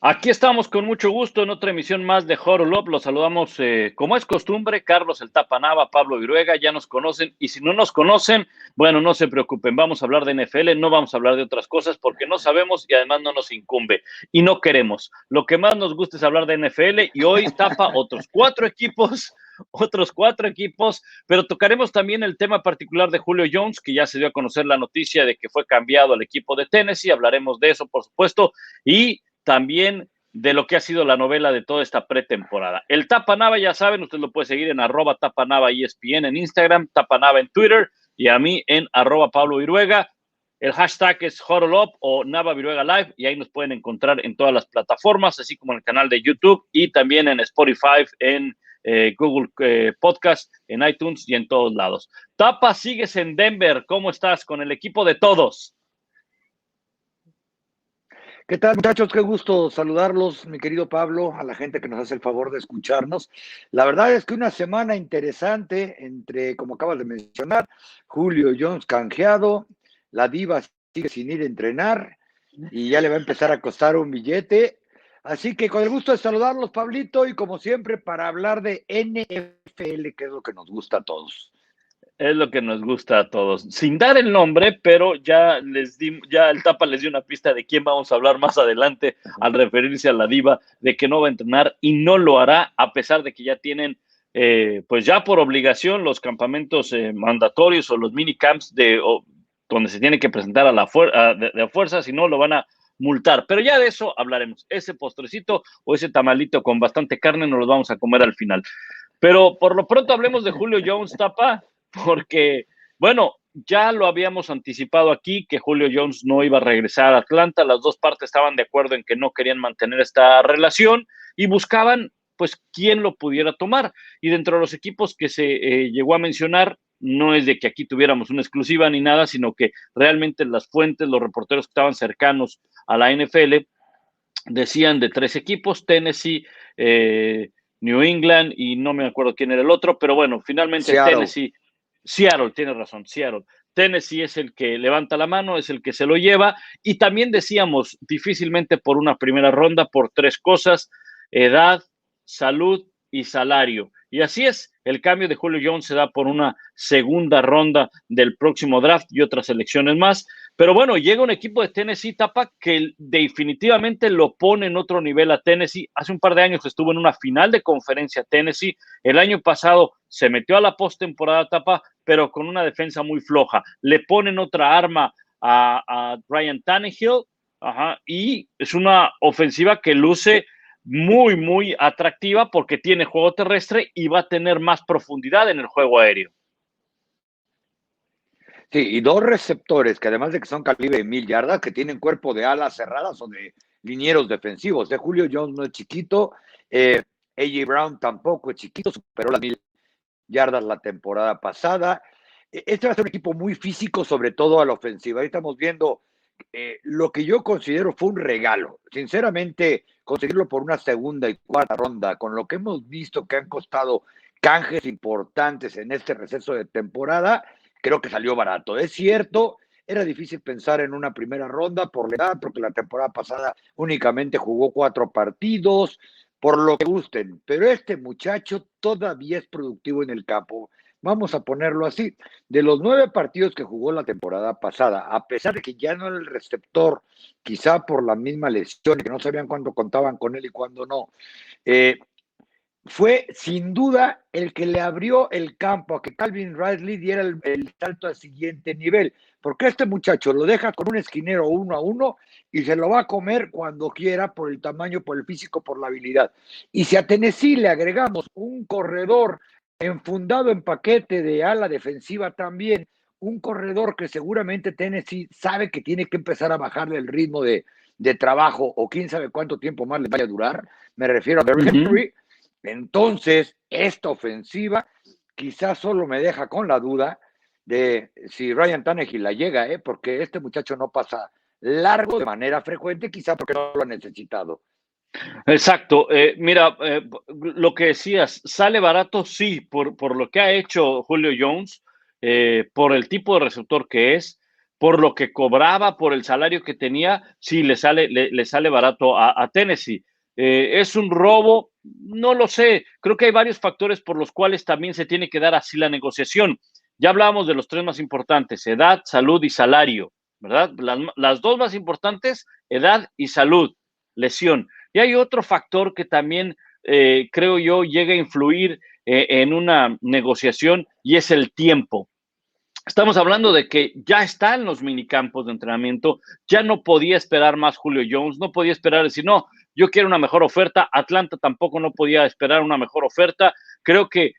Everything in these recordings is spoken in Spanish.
Aquí estamos con mucho gusto en otra emisión más de Horolop. Los saludamos como es costumbre, Carlos el Tapa Nava, Pablo Viruega, ya nos conocen y si no nos conocen, bueno, no se preocupen, vamos a hablar de NFL, no vamos a hablar de otras cosas porque no sabemos y además no nos incumbe y no queremos. Lo que más nos gusta es hablar de NFL y hoy Tapa otros cuatro equipos, pero tocaremos también el tema particular de Julio Jones, que ya se dio a conocer la noticia de que fue cambiado al equipo de Tennessee, hablaremos de eso, por supuesto, y también de lo que ha sido la novela de toda esta pretemporada. El Tapanava, ya saben, usted lo puede seguir en @Tapanava ESPN en Instagram, Tapanava en Twitter y a mí en @Pablo Viruega. El hashtag es HODLUP o Nava Viruega Live y ahí nos pueden encontrar en todas las plataformas, así como en el canal de YouTube y también en Spotify, en Google Podcast, en iTunes y en todos lados. Tapa, sigues en Denver. ¿Cómo estás con el equipo de todos? ¿Qué tal, muchachos? Qué gusto saludarlos, mi querido Pablo, a la gente que nos hace el favor de escucharnos. La verdad es que una semana interesante entre, como acabas de mencionar, Julio Jones canjeado, la diva sigue sin ir a entrenar y ya le va a empezar a costar un billete. Así que con el gusto de saludarlos, Pablito, y como siempre, para hablar de NFL, que es lo que nos gusta a todos. Es lo que nos gusta a todos. Sin dar el nombre, pero ya el Tapa les dio una pista de quién vamos a hablar más adelante al referirse a la diva, de que no va a entrenar y no lo hará, a pesar de que ya tienen, pues ya por obligación, los campamentos mandatorios o los minicamps donde se tiene que presentar de fuerza, si no lo van a multar. Pero ya de eso hablaremos. Ese postrecito o ese tamalito con bastante carne nos los vamos a comer al final. Pero por lo pronto hablemos de Julio Jones, Tapa, porque, bueno, ya lo habíamos anticipado aquí, que Julio Jones no iba a regresar a Atlanta, las dos partes estaban de acuerdo en que no querían mantener esta relación y buscaban, pues, quién lo pudiera tomar. Y dentro de los equipos que se llegó a mencionar, no es de que aquí tuviéramos una exclusiva ni nada, sino que realmente las fuentes, los reporteros que estaban cercanos a la NFL, decían de 3 equipos, Tennessee, New England y no me acuerdo quién era el otro, pero bueno, finalmente Seattle, tiene razón, Seattle. Tennessee es el que levanta la mano, es el que se lo lleva y también decíamos difícilmente por una primera ronda por 3 cosas, edad, salud y salario. Y así es, el cambio de Julio Jones se da por una segunda ronda del próximo draft y otras elecciones más. Pero bueno, llega un equipo de Tennessee, Tapa, que definitivamente lo pone en otro nivel a Tennessee. Hace un par de años estuvo en una final de conferencia Tennessee. El año pasado se metió a la postemporada, Tapa, pero con una defensa muy floja. Le ponen otra arma a Ryan Tannehill, y es una ofensiva que luce muy, muy atractiva porque tiene juego terrestre y va a tener más profundidad en el juego aéreo. Sí, y dos receptores que además de que son calibre de 1,000 yardas, que tienen cuerpo de alas cerradas o de linieros defensivos. Julio Jones no es chiquito, A.J. Brown tampoco es chiquito, superó las 1,000 yardas la temporada pasada. Este va a ser un equipo muy físico, sobre todo a la ofensiva. Ahí estamos viendo lo que yo considero fue un regalo. Sinceramente, conseguirlo por una segunda y cuarta ronda, con lo que hemos visto que han costado canjes importantes en este receso de temporada, creo que salió barato. Es cierto, era difícil pensar en una primera ronda por la edad, porque la temporada pasada únicamente jugó 4 partidos, por lo que gusten, pero este muchacho todavía es productivo en el campo. Vamos a ponerlo así. De los 9 partidos que jugó la temporada pasada, a pesar de que ya no era el receptor, quizá por la misma lesión, que no sabían cuándo contaban con él y cuándo no, fue sin duda el que le abrió el campo a que Calvin Ridley diera el salto al siguiente nivel, porque este muchacho lo deja con un esquinero 1-1 y se lo va a comer cuando quiera por el tamaño, por el físico, por la habilidad. Y si a Tennessee le agregamos un corredor enfundado en paquete de ala defensiva también, un corredor que seguramente Tennessee sabe que tiene que empezar a bajarle el ritmo de trabajo o quién sabe cuánto tiempo más le vaya a durar, me refiero a Derrick Henry. Entonces, esta ofensiva quizás solo me deja con la duda de si Ryan Tannehill la llega, porque este muchacho no pasa largo de manera frecuente, quizá porque no lo ha necesitado. Exacto. Mira, lo que decías, sale barato, sí, por lo que ha hecho Julio Jones, por el tipo de receptor que es, por lo que cobraba, por el salario que tenía, sí, le sale barato a Tennessee. ¿Es un robo? No lo sé. Creo que hay varios factores por los cuales también se tiene que dar así la negociación. Ya hablábamos de los tres más importantes, edad, salud y salario, ¿verdad? Las dos más importantes, edad y salud, lesión. Y hay otro factor que también creo yo llega a influir en una negociación y es el tiempo. Estamos hablando de que ya está en los minicampos de entrenamiento, ya no podía esperar más Julio Jones, no podía esperar decir, no, yo quiero una mejor oferta, Atlanta tampoco no podía esperar una mejor oferta, creo que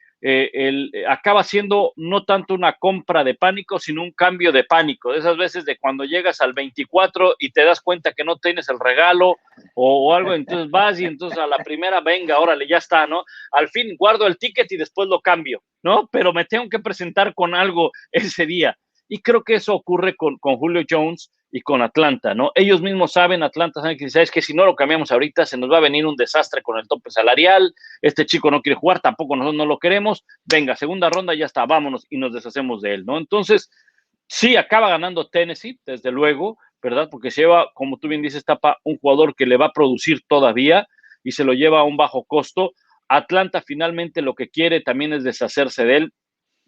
acaba siendo no tanto una compra de pánico, sino un cambio de pánico, de esas veces de cuando llegas al 24 y te das cuenta que no tienes el regalo o algo, entonces vas y entonces a la primera, venga, órale, ya está, ¿no? Al fin guardo el ticket y después lo cambio, ¿no? Pero me tengo que presentar con algo ese día. Y creo que eso ocurre con Julio Jones y con Atlanta, ¿no? Ellos mismos saben, Atlanta saben que sabes que si no lo cambiamos ahorita se nos va a venir un desastre con el tope salarial, este chico no quiere jugar, tampoco nosotros no lo queremos, venga, segunda ronda, ya está, vámonos y nos deshacemos de él, ¿no? Entonces, sí, acaba ganando Tennessee, desde luego, ¿verdad? Porque se lleva, como tú bien dices, Tapa, un jugador que le va a producir todavía y se lo lleva a un bajo costo. Atlanta finalmente lo que quiere también es deshacerse de él.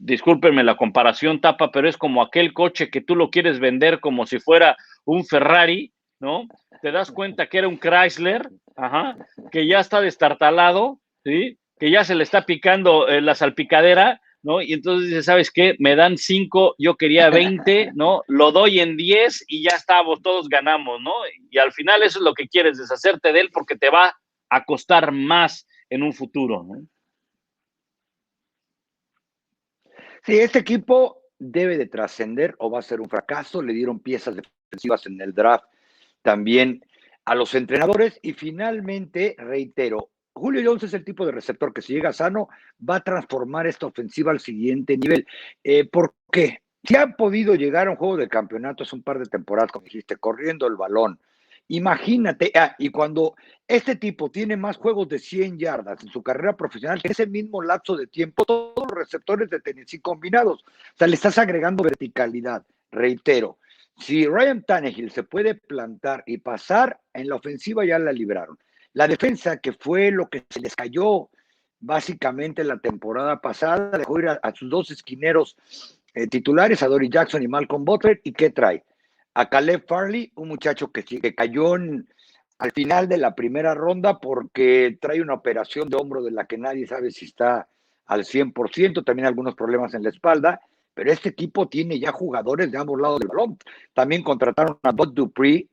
Discúlpenme la comparación, Tapa, pero es como aquel coche que tú lo quieres vender como si fuera un Ferrari, ¿no? Te das cuenta que era un Chrysler, ajá, que ya está destartalado, ¿sí? Que ya se le está picando la salpicadera, ¿no? Y entonces dice, ¿sabes qué? Me dan 5, yo quería 20, ¿no? Lo doy en 10 y ya estamos, todos ganamos, ¿no? Y al final eso es lo que quieres, deshacerte de él porque te va a costar más en un futuro, ¿no? Sí, este equipo debe de trascender o va a ser un fracaso. Le dieron piezas defensivas en el draft también a los entrenadores y finalmente, reitero, Julio Jones es el tipo de receptor que si llega sano va a transformar esta ofensiva al siguiente nivel. ¿Por qué? Si ha podido llegar a un juego de campeonatos un par de temporadas, como dijiste, corriendo el balón. Imagínate, y cuando este tipo tiene más juegos de 100 yardas en su carrera profesional, que ese mismo lapso de tiempo, todos los receptores de Tennessee combinados, o sea, le estás agregando verticalidad. Reitero, si Ryan Tannehill se puede plantar y pasar, en la ofensiva ya la libraron. La defensa, que fue lo que se les cayó básicamente la temporada pasada, dejó ir a sus dos esquineros titulares, a Dory Jackson y Malcolm Butler, ¿y qué trae? A Caleb Farley, un muchacho que cayó al final de la primera ronda porque trae una operación de hombro de la que nadie sabe si está al 100%, también algunos problemas en la espalda, pero este equipo tiene ya jugadores de ambos lados del balón. También contrataron a Bud Dupree,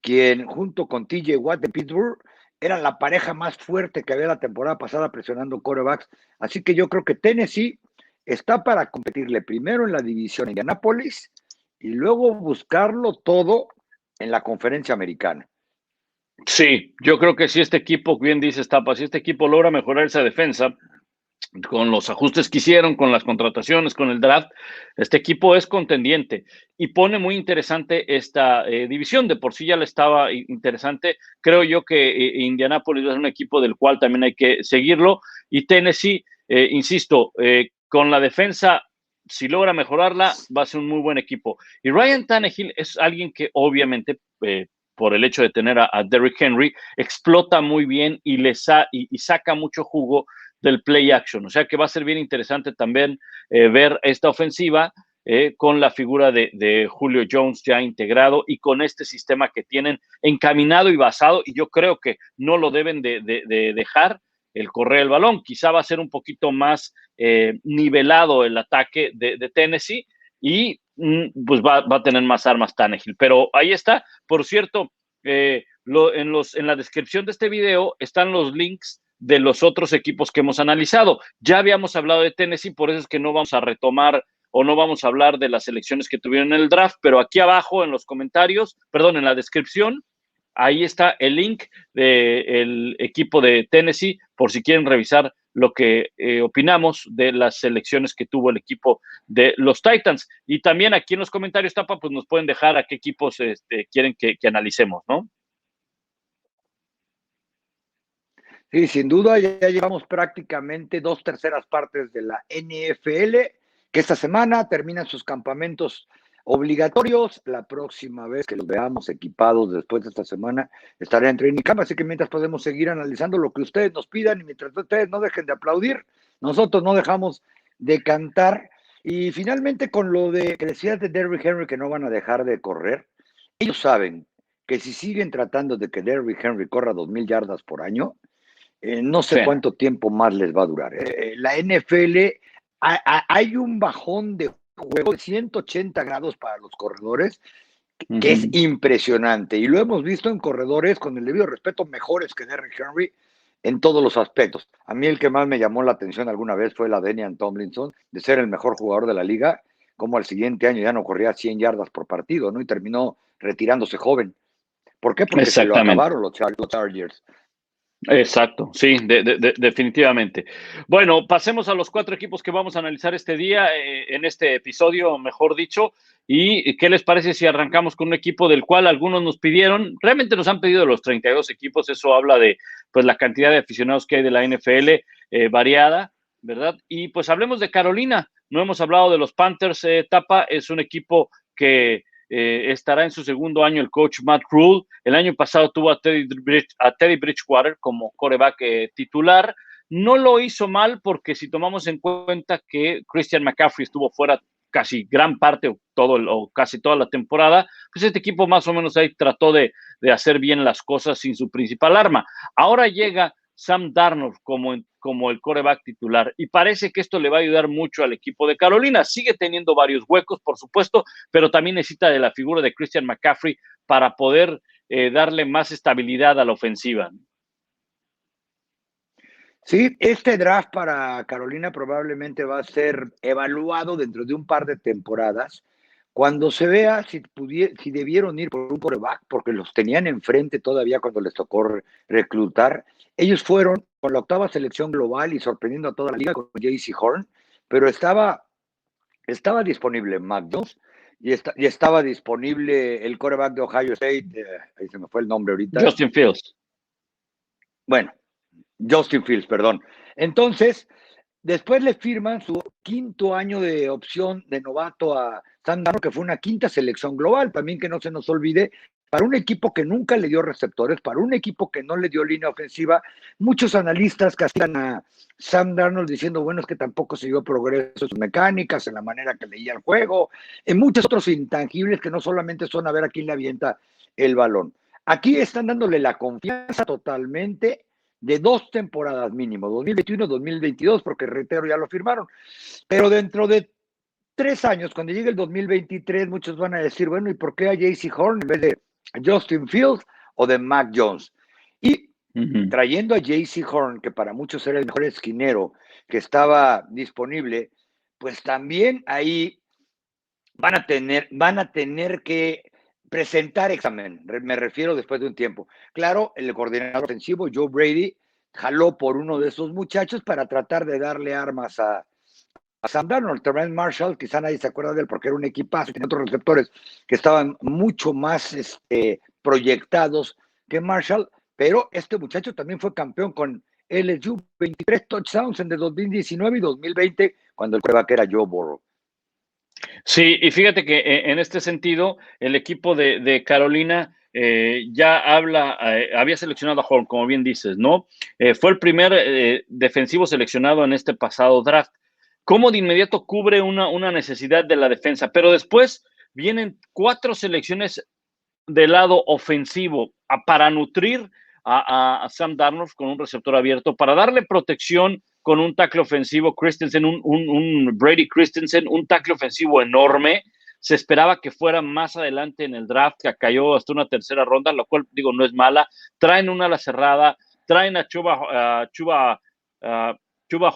quien junto con TJ Watt de Pittsburgh eran la pareja más fuerte que había la temporada pasada presionando quarterbacks. Así que yo creo que Tennessee está para competirle primero en la división Indianapolis y luego buscarlo todo en la conferencia americana. Sí, yo creo que si este equipo, bien dice Tapa, si este equipo logra mejorar esa defensa, con los ajustes que hicieron, con las contrataciones, con el draft, este equipo es contendiente y pone muy interesante esta división. De por sí ya le estaba interesante. Creo yo que Indianapolis es un equipo del cual también hay que seguirlo. Y Tennessee, insisto, con la defensa, si logra mejorarla, va a ser un muy buen equipo. Y Ryan Tannehill es alguien que obviamente por el hecho de tener a Derrick Henry, explota muy bien y y saca mucho jugo del play action. O sea que va a ser bien interesante también ver esta ofensiva con la figura de Julio Jones ya integrado y con este sistema que tienen encaminado y basado, y yo creo que no lo deben de dejar el correr el balón. Quizá va a ser un poquito más nivelado el ataque de Tennessee y pues va a tener más armas Tannehill. Pero ahí está. Por cierto, en la descripción de este video están los links de los otros equipos que hemos analizado. Ya habíamos hablado de Tennessee, por eso es que no vamos a retomar o no vamos a hablar de las selecciones que tuvieron en el draft, pero aquí abajo en los comentarios, perdón, en la descripción, ahí está el link del equipo de Tennessee, por si quieren revisar lo que opinamos de las selecciones que tuvo el equipo de los Titans. Y también aquí en los comentarios, Tapa, pues nos pueden dejar a qué equipos quieren que analicemos, ¿no? Sí, sin duda, ya llevamos prácticamente 2/3 partes de la NFL, que esta semana terminan sus campamentos obligatorios. La próxima vez que los veamos equipados después de esta semana, estaré en Training Camp, así que mientras podemos seguir analizando lo que ustedes nos pidan y mientras ustedes no dejen de aplaudir, nosotros no dejamos de cantar. Y finalmente con lo de que decías de Derrick Henry que no van a dejar de correr, ellos saben que si siguen tratando de que Derrick Henry corra 2,000 yardas por año, no sé Sí. cuánto tiempo más les va a durar. La NFL, hay un bajón de juego de 180 grados para los corredores que es impresionante. Y lo hemos visto en corredores, con el debido respeto, mejores que Derrick Henry en todos los aspectos. A mí el que más me llamó la atención alguna vez fue la de Denian Tomlinson, de ser el mejor jugador de la liga, como al siguiente año ya no corría 100 yardas por partido, ¿no? Y terminó retirándose joven. ¿Por qué? Porque se lo acabaron los Chargers. Exacto, sí, definitivamente. Bueno, pasemos a los 4 equipos que vamos a analizar este día, en este episodio, mejor dicho. ¿Y qué les parece si arrancamos con un equipo del cual algunos nos pidieron? Realmente nos han pedido los 32 equipos, eso habla de pues la cantidad de aficionados que hay de la NFL variada, ¿verdad? Y pues hablemos de Carolina. No hemos hablado de los Panthers, Tapa, es un equipo que estará en su segundo año el coach Matt Rhule. El año pasado tuvo a Teddy Bridgewater como quarterback titular. No lo hizo mal porque si tomamos en cuenta que Christian McCaffrey estuvo fuera casi gran parte o casi toda la temporada, pues este equipo más o menos ahí trató de hacer bien las cosas sin su principal arma. Ahora llega Sam Darnold como el quarterback titular y parece que esto le va a ayudar mucho al equipo de Carolina. Sigue teniendo varios huecos, por supuesto, pero también necesita de la figura de Christian McCaffrey para poder darle más estabilidad a la ofensiva. Sí, este draft para Carolina probablemente va a ser evaluado dentro de un par de temporadas, cuando se vea si debieron ir por un quarterback, porque los tenían enfrente todavía cuando les tocó reclutar. Ellos fueron con la 8ª selección global y sorprendiendo a toda la liga con J.C. Horn, pero estaba disponible Mac Jones y estaba disponible el quarterback de Ohio State, ahí se me fue el nombre ahorita. Justin Fields. Bueno, Justin Fields, perdón. Entonces, después le firman su 5º año de opción de novato a Sam Darnold, que fue una 5ª selección global, también que no se nos olvide, para un equipo que nunca le dio receptores, para un equipo que no le dio línea ofensiva. Muchos analistas castigan a Sam Darnold diciendo, bueno, es que tampoco se dio progreso en sus mecánicas, en la manera que leía el juego, en muchos otros intangibles que no solamente son a ver a quién le avienta el balón. Aquí están dándole la confianza totalmente de 2 temporadas mínimo, 2021, 2022, porque reitero, ya lo firmaron. Pero dentro de 3 años, cuando llegue el 2023, muchos van a decir, bueno, ¿y por qué a J.C. Horn en vez de Justin Fields o de Mac Jones? Y trayendo a J.C. Horn, que para muchos era el mejor esquinero que estaba disponible, pues también ahí van a tener que presentar examen, me refiero después de un tiempo. Claro, el coordinador ofensivo, Joe Brady, jaló por uno de esos muchachos para tratar de darle armas a Sam Darnold. Terrence Marshall, quizá nadie se acuerda de él porque era un equipazo, tenía otros receptores que estaban mucho más proyectados que Marshall, pero este muchacho también fue campeón con LSU, 23 touchdowns en el 2019 y 2020, cuando el quarterback era Joe Burrow. Sí, y fíjate que en este sentido, el equipo de Carolina ya había seleccionado a Horn, como bien dices, ¿no? Fue el primer defensivo seleccionado en este pasado draft. ¿Cómo de inmediato cubre una necesidad de la defensa? Pero después vienen 4 selecciones del lado ofensivo para nutrir a Sam Darnold con un receptor abierto, para darle protección con un tackle ofensivo, Christensen, un Brady Christensen, un tackle ofensivo enorme. Se esperaba que fuera más adelante en el draft, que cayó hasta una 3ª ronda, lo cual, digo, no es mala. Traen una ala cerrada, traen a Chuba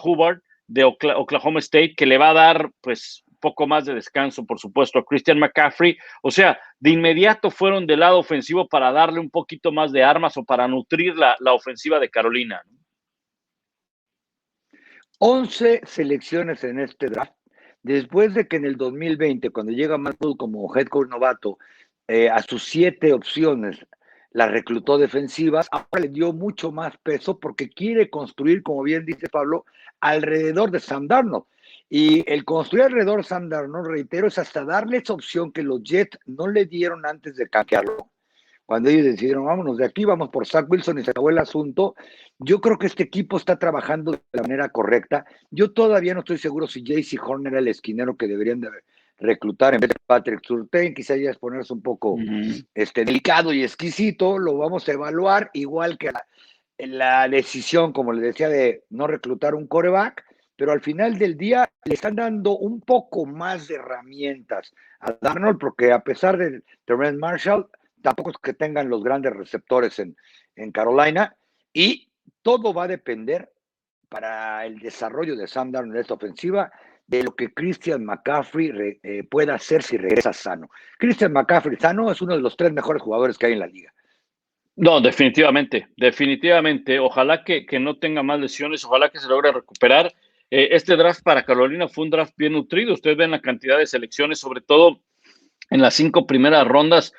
Hubbard de Oklahoma State, que le va a dar, pues, poco más de descanso, por supuesto, a Christian McCaffrey. O sea, de inmediato fueron del lado ofensivo para darle un poquito más de armas o para nutrir la ofensiva de Carolina. 11 selecciones en este draft, después de que en el 2020, cuando llega Matt Rhule como head coach novato, a sus 7 opciones las reclutó defensivas, ahora le dio mucho más peso porque quiere construir, como bien dice Pablo, alrededor de Sam Darnold. Y el construir alrededor de Sam Darnold, reitero, es hasta darle esa opción que los Jets no le dieron antes de canjearlo. Cuando ellos decidieron, vámonos de aquí, vamos por Zach Wilson y se acabó el asunto. Yo creo que este equipo está trabajando de la manera correcta. Yo todavía no estoy seguro si JC Horn era el esquinero que deberían de reclutar en vez de Patrick Surtain. Quizá ya es ponerse un poco delicado y exquisito. Lo vamos a evaluar, igual que la decisión, como le decía, de no reclutar un quarterback, pero al final del día le están dando un poco más de herramientas a Darnold, porque a pesar de Terrence Marshall, tampoco es que tengan los grandes receptores en Carolina, y todo va a depender para el desarrollo de Sam Darnold en esta ofensiva de lo que Christian McCaffrey pueda hacer si regresa sano. Christian McCaffrey sano es uno de los 3 mejores jugadores que hay en la liga. No, definitivamente, definitivamente. Ojalá que no tenga más lesiones, ojalá que se logre recuperar. Este draft para Carolina fue un draft bien nutrido. Ustedes ven la cantidad de selecciones, sobre todo en las 5 primeras rondas,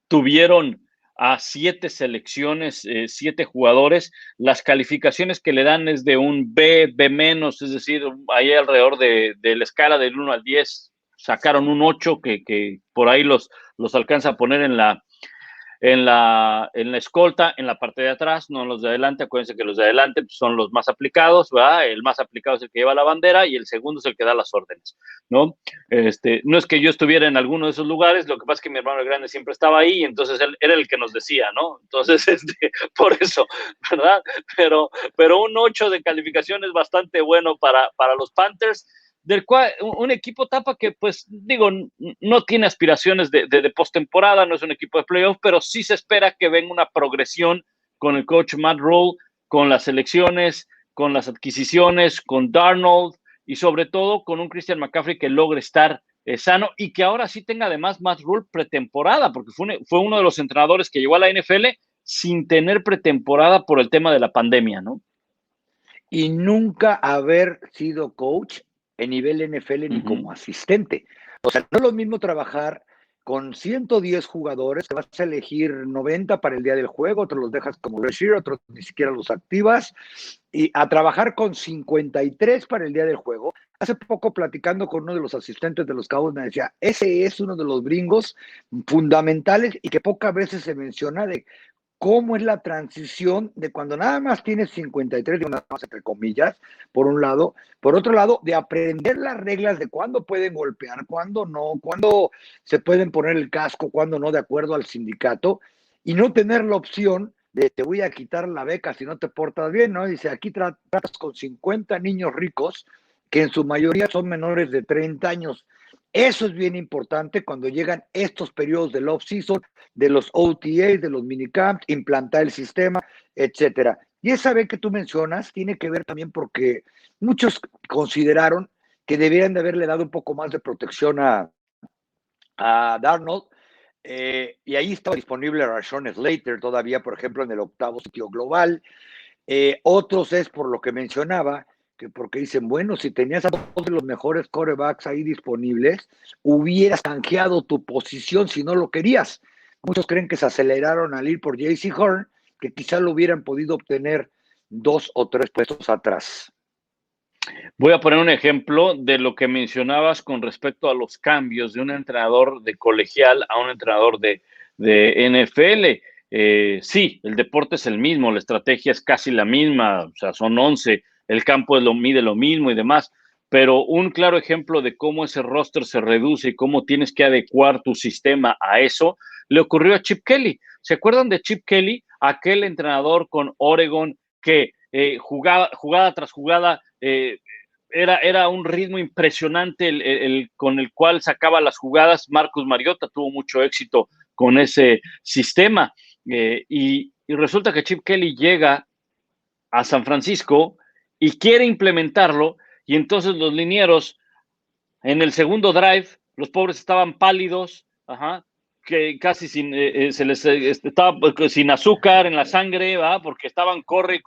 tuvieron a 7 selecciones, 7 jugadores. Las calificaciones que le dan es de un B, B menos, es decir, ahí alrededor de la escala del 1 al 10, sacaron un 8 que por ahí los alcanza a poner en la escolta, en la parte de atrás, no en los de adelante. Acuérdense que los de adelante pues, son los más aplicados, ¿verdad? El más aplicado es el que lleva la bandera y el segundo es el que da las órdenes, ¿no? No es que yo estuviera en alguno de esos lugares, lo que pasa es que mi hermano el grande siempre estaba ahí y entonces él era el que nos decía, ¿no? Entonces, por eso, ¿verdad? Pero un 8 de calificación es bastante bueno para los Panthers, del cual un equipo Tapa que, pues, digo, no tiene aspiraciones de postemporada, no es un equipo de playoff, pero sí se espera que venga una progresión con el coach Matt Rhule, con las elecciones, con las adquisiciones, con Darnold y sobre todo con un Christian McCaffrey que logre estar sano y que ahora sí tenga además Matt Rhule pretemporada, porque fue uno de los entrenadores que llegó a la NFL sin tener pretemporada por el tema de la pandemia, ¿no? Y nunca haber sido coach en nivel NFL ni como asistente. O sea, no es lo mismo trabajar con 110 jugadores, te vas a elegir 90 para el día del juego, otros los dejas como receiver, otros ni siquiera los activas, y a trabajar con 53 para el día del juego. Hace poco platicando con uno de los asistentes de los Cowboys me decía, ese es uno de los gringos fundamentales y que pocas veces se menciona de cómo es la transición de cuando nada más tienes 53, nada más entre comillas, por un lado, por otro lado, de aprender las reglas de cuándo pueden golpear, cuándo no, cuándo se pueden poner el casco, cuándo no, de acuerdo al sindicato, y no tener la opción de te voy a quitar la beca si no te portas bien, ¿no? Dice, aquí tratas con 50 niños ricos, que en su mayoría son menores de 30 años. Eso es bien importante cuando llegan estos periodos del off-season, de los OTAs, de los minicamps, implantar el sistema, etcétera. Y esa vez que tú mencionas tiene que ver también porque muchos consideraron que deberían de haberle dado un poco más de protección a Darnold, y ahí estaba disponible Rashawn Slater todavía, por ejemplo, en el 8º sitio global. Otros es por lo que mencionaba, que porque dicen, bueno, si tenías a 2 de los mejores quarterbacks ahí disponibles, hubieras canjeado tu posición si no lo querías. Muchos creen que se aceleraron al ir por JC Horn, que quizá lo hubieran podido obtener 2 o 3 puestos atrás. Voy a poner un ejemplo de lo que mencionabas con respecto a los cambios de un entrenador de colegial a un entrenador de NFL. Sí, el deporte es el mismo, la estrategia es casi la misma, o sea, son 11, el campo mide lo mismo y demás, pero un claro ejemplo de cómo ese roster se reduce y cómo tienes que adecuar tu sistema a eso, le ocurrió a Chip Kelly. ¿Se acuerdan de Chip Kelly? Aquel entrenador con Oregon que jugada tras jugada, era un ritmo impresionante con el cual sacaba las jugadas. Marcus Mariota tuvo mucho éxito con ese sistema, y resulta que Chip Kelly llega a San Francisco y quiere implementarlo, y entonces los linieros en el segundo drive, los pobres estaban pálidos, que casi se les estaba sin azúcar en la sangre, ¿va? Porque estaban corre.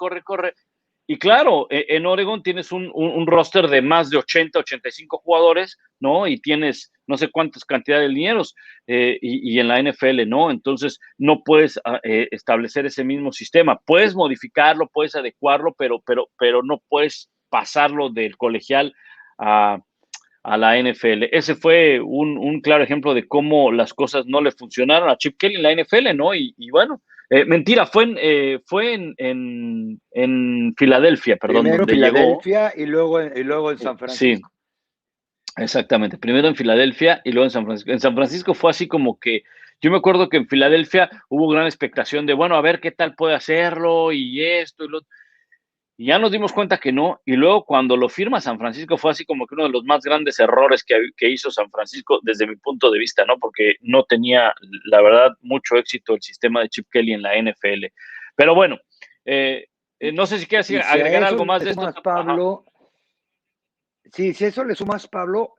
Y claro, en Oregon tienes un roster de más de 80, 85 jugadores, ¿no? Y tienes no sé cuántas cantidades de linieros, y en la NFL no. Entonces no puedes establecer ese mismo sistema. Puedes modificarlo, puedes adecuarlo, pero no puedes pasarlo del colegial a la NFL. Ese fue un claro ejemplo de cómo las cosas no le funcionaron a Chip Kelly en la NFL, ¿no? Y bueno, mentira, fue en Filadelfia, perdón, Primero en donde llegó. Filadelfia y luego en San Sí, Francisco. exactamente. Primero en Filadelfia y luego en San Francisco. En San Francisco fue así como que yo me acuerdo que en Filadelfia hubo gran expectación de, bueno, a ver qué tal puede hacerlo y esto y lo otro. Y ya nos dimos cuenta que no. Y luego cuando lo firma San Francisco fue así como que uno de los más grandes errores que hizo San Francisco desde mi punto de vista, ¿no? Porque no tenía, la verdad, mucho éxito el sistema de Chip Kelly en la NFL. Pero bueno, eh, no sé si quieres Y si a agregar eso algo más le de esto. sumas, Ajá. Pablo, sí, si a eso le sumas, Pablo,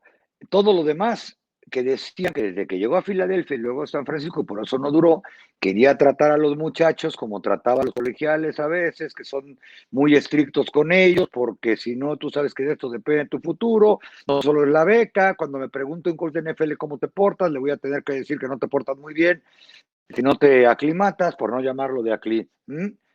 todo lo demás que decían que desde que llegó a Filadelfia y luego a San Francisco, y por eso no duró, quería tratar a los muchachos como trataba a los colegiales a veces, que son muy estrictos con ellos, porque si no, tú sabes que de esto depende de tu futuro, no solo es la beca. Cuando me pregunto en coach de NFL cómo te portas, le voy a tener que decir que no te portas muy bien, si no te aclimatas, por no llamarlo de acli.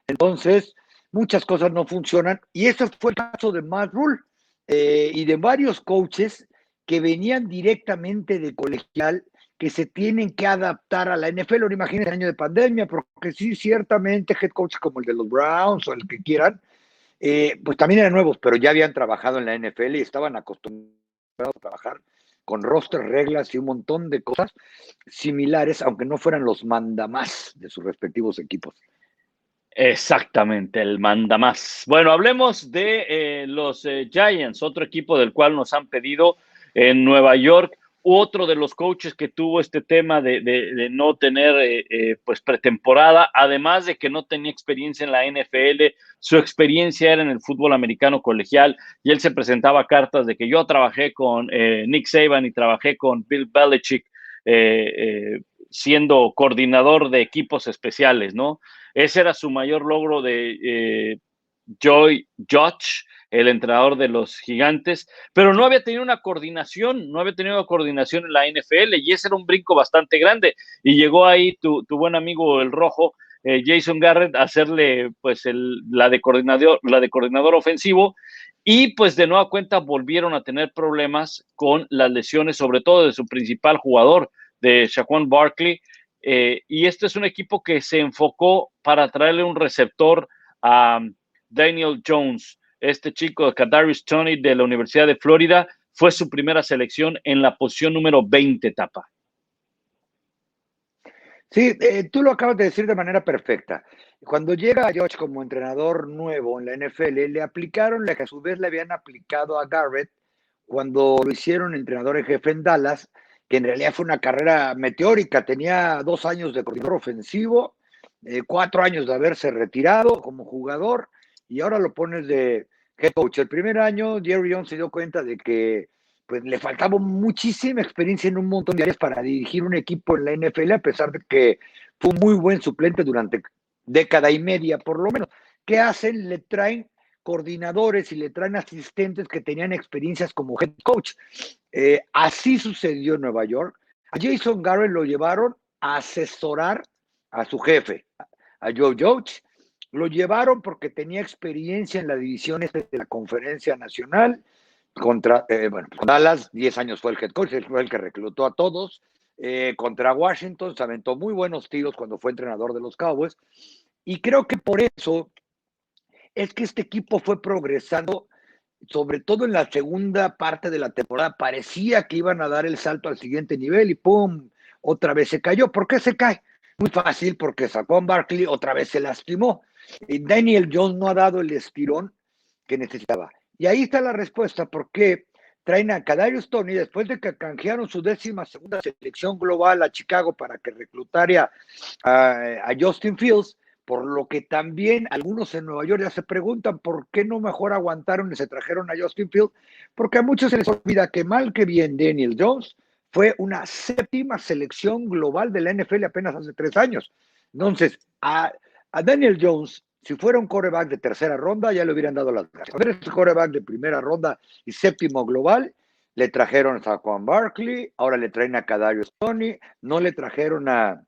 Entonces, muchas cosas no funcionan, y ese fue el caso de Matt Rule y de varios coaches que venían directamente de colegial, que se tienen que adaptar a la NFL. Ahora imagínense el año de pandemia, porque sí, ciertamente head coaches como el de los Browns o el que quieran, pues también eran nuevos, pero ya habían trabajado en la NFL y estaban acostumbrados a trabajar con roster, reglas y un montón de cosas similares, aunque no fueran los mandamás de sus respectivos equipos. Exactamente, el mandamás. Bueno, hablemos de los Giants, otro equipo del cual nos han pedido en Nueva York. Otro de los coaches que tuvo este tema de no tener pues pretemporada, además de que no tenía experiencia en la NFL, su experiencia era en el fútbol americano colegial y él se presentaba cartas de que yo trabajé con Nick Saban y trabajé con Bill Belichick siendo coordinador de equipos especiales, ¿no? Ese era su mayor logro de Joy Judge, el entrenador de los Gigantes, pero no había tenido una coordinación, no había tenido una coordinación en la NFL y ese era un brinco bastante grande. Y llegó ahí tu buen amigo el Rojo, Jason Garrett, a hacerle pues la de coordinador ofensivo. Y pues de nueva cuenta volvieron a tener problemas con las lesiones, sobre todo de su principal jugador, de Saquon Barkley. Y este es un equipo que se enfocó para traerle un receptor a Daniel Jones. Este chico de Kadarius Toney de la Universidad de Florida fue su primera selección en la posición número 20, Tapa. Sí, tú lo acabas de decir de manera perfecta. Cuando llega Josh como entrenador nuevo en la NFL, le aplicaron la que a su vez le habían aplicado a Garrett cuando lo hicieron entrenador en jefe en Dallas, que en realidad fue una carrera meteórica. Tenía 2 años de coordinador ofensivo, 4 años de haberse retirado como jugador, y ahora lo pones de head coach. El primer año, Jerry Jones se dio cuenta de que pues le faltaba muchísima experiencia en un montón de áreas para dirigir un equipo en la NFL, a pesar de que fue un muy buen suplente durante década y media, por lo menos. ¿Qué hacen? Le traen coordinadores y le traen asistentes que tenían experiencias como head coach. Así sucedió en Nueva York. A Jason Garrett lo llevaron a asesorar a su jefe, a Joe Judge. Lo llevaron porque tenía experiencia en la división de la Conferencia Nacional contra, bueno, con Dallas, 10 años fue el head coach, fue el que reclutó a todos. Contra Washington se aventó muy buenos tiros cuando fue entrenador de los Cowboys. Y creo que por eso es que este equipo fue progresando, sobre todo en la segunda parte de la temporada. Parecía que iban a dar el salto al siguiente nivel y ¡pum! Otra vez se cayó. ¿Por qué se cae? Muy fácil, porque Saquon Barkley otra vez se lastimó. Y Daniel Jones no ha dado el estirón que necesitaba. Y ahí está la respuesta, porque traen a Kadarius Toney después de que canjearon su 12ª selección global a Chicago para que reclutara a Justin Fields, por lo que también algunos en Nueva York ya se preguntan por qué no mejor aguantaron y se trajeron a Justin Fields, porque a muchos se les olvida que mal que bien Daniel Jones fue una 7ª selección global de la NFL apenas hace 3 años. Entonces, a Daniel Jones, si fuera un quarterback de tercera ronda, ya le hubieran dado las gracias. A ver, este quarterback de primera ronda y 7º global, le trajeron a Saquon Barkley, ahora le traen a Kadarius Toney, no le trajeron al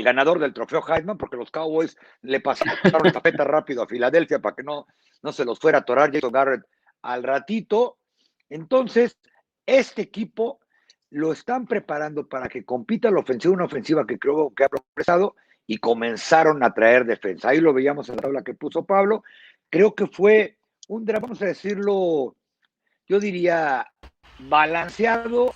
ganador del trofeo Heisman, porque los Cowboys le pasaron la tapeta rápido a Filadelfia para que no se los fuera a atorar Jason Garrett al ratito. Entonces, este equipo lo están preparando para que compita la ofensiva, una ofensiva que creo que ha progresado, y comenzaron a traer defensa. Ahí lo veíamos en la tabla que puso Pablo. Creo que fue un draft, vamos a decirlo, yo diría balanceado,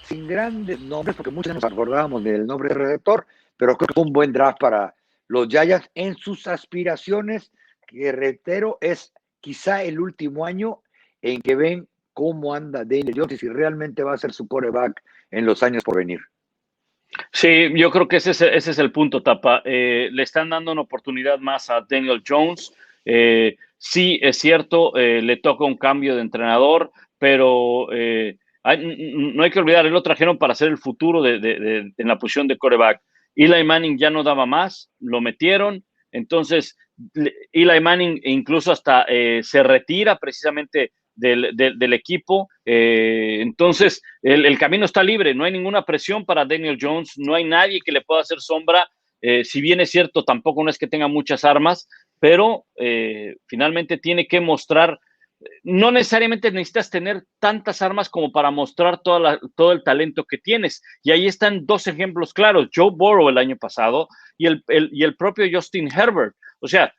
sin grandes nombres, porque muchos nos acordábamos del nombre del receptor, pero creo que fue un buen draft para los Giants en sus aspiraciones, que reitero, es quizá el último año en que ven cómo anda Daniel Jones y si realmente va a ser su quarterback en los años por venir. Sí, yo creo que ese es el punto, Tapa. Le están dando una oportunidad más a Daniel Jones. Sí, es cierto, le toca un cambio de entrenador, pero no hay que olvidar, él lo trajeron para hacer el futuro en la posición de quarterback. Eli Manning ya no daba más, lo metieron. Entonces, Eli Manning incluso hasta se retira precisamente del equipo. Entonces, el camino está libre, no hay ninguna presión para Daniel Jones, no hay nadie que le pueda hacer sombra. Si bien es cierto, tampoco no es que tenga muchas armas, pero finalmente tiene que mostrar. No necesariamente necesitas tener tantas armas como para mostrar todo el talento que tienes. Y ahí están dos ejemplos claros: Joe Burrow el año pasado y el propio Justin Herbert. O sea,